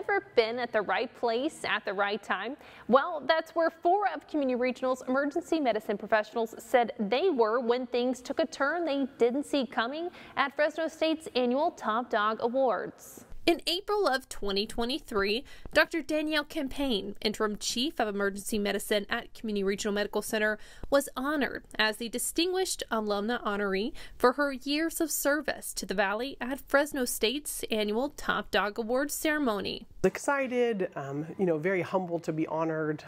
ever been at the right place at the right time? Well, that's where 4 of Community Regional's emergency medicine professionals said they were when things took a turn they didn't see coming at Fresno State's annual Top Dog Awards. In April of 2023, Dr. Danielle Campaign, Interim Chief of Emergency Medicine at Community Regional Medical Center, was honored as the Distinguished Alumna Honoree for her years of service to the Valley at Fresno State's annual Top Dog Awards ceremony. Excited, very humbled to be honored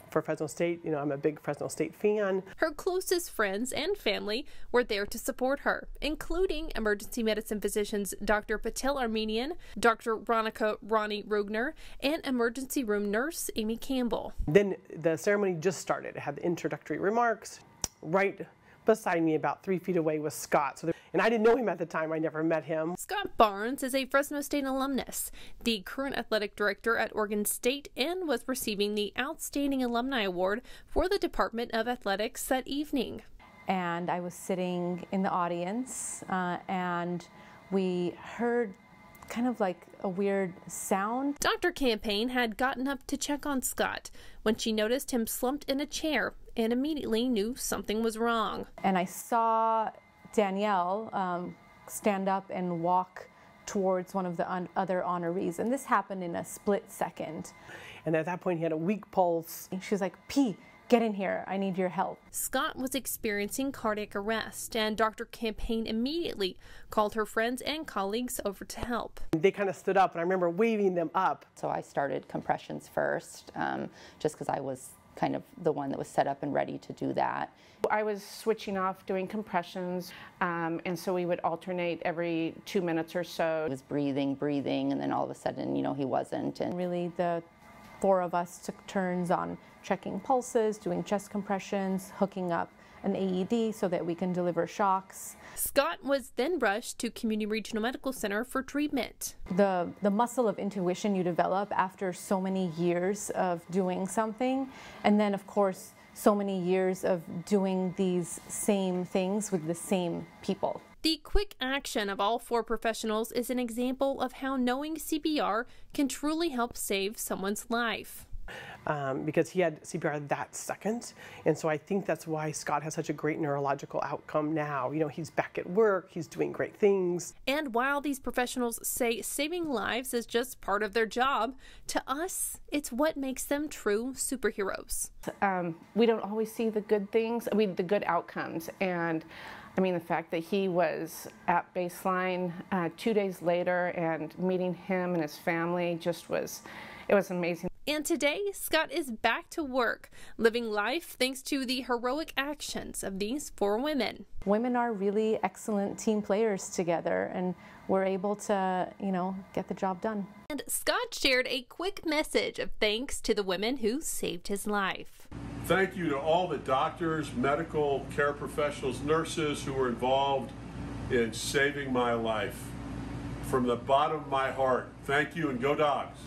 for Fresno State. I'm a big Fresno State fan. Her closest friends and family were there to support her, including emergency medicine physicians Dr. Patel Armenian, Dr. Ronnie Rugner, and emergency room nurse Amy Campbell. Then the ceremony just started. It had the introductory remarks. Right beside me, about 3 feet away, was Scott. And I didn't know him at the time. I never met him. Scott Barnes is a Fresno State alumnus, the current athletic director at Oregon State, and was receiving the Outstanding Alumni Award for the Department of Athletics that evening. And I was sitting in the audience, and we heard kind of like a weird sound. Dr. Campaign had gotten up to check on Scott when she noticed him slumped in a chair and immediately knew something was wrong. And I saw Danielle stand up and walk towards one of the other honorees, and this happened in a split second. And at that point he had a weak pulse. She was like, "P, get in here, I need your help." Scott was experiencing cardiac arrest, and Dr. Campaign immediately called her friends and colleagues over to help. They kind of stood up, and I remember waving them up. So I started compressions first, just because I was kind of the one that was set up and ready to do that. I was switching off doing compressions, and so we would alternate every 2 minutes or so. He was breathing, and then all of a sudden, he wasn't. And really, the 4 of us took turns on checking pulses, doing chest compressions, hooking up an AED so that we can deliver shocks. Scott was then rushed to Community Regional Medical Center for treatment. The muscle of intuition you develop after so many years of doing something, and then of course so many years of doing these same things with the same people. The quick action of all 4 professionals is an example of how knowing CPR can truly help save someone's life. Because he had CPR that second, and so I think that's why Scott has such a great neurological outcome now. He's back at work, he's doing great things. And while these professionals say saving lives is just part of their job, to us, it's what makes them true superheroes. We don't always see the good things, the good outcomes, and the fact that he was at baseline 2 days later and meeting him and his family it was amazing. And today, Scott is back to work, living life thanks to the heroic actions of these 4 women. Women are really excellent team players together, and we're able to, get the job done. And Scott shared a quick message of thanks to the women who saved his life. Thank you to all the doctors, medical care professionals, nurses who were involved in saving my life. From the bottom of my heart, thank you, and go Dogs.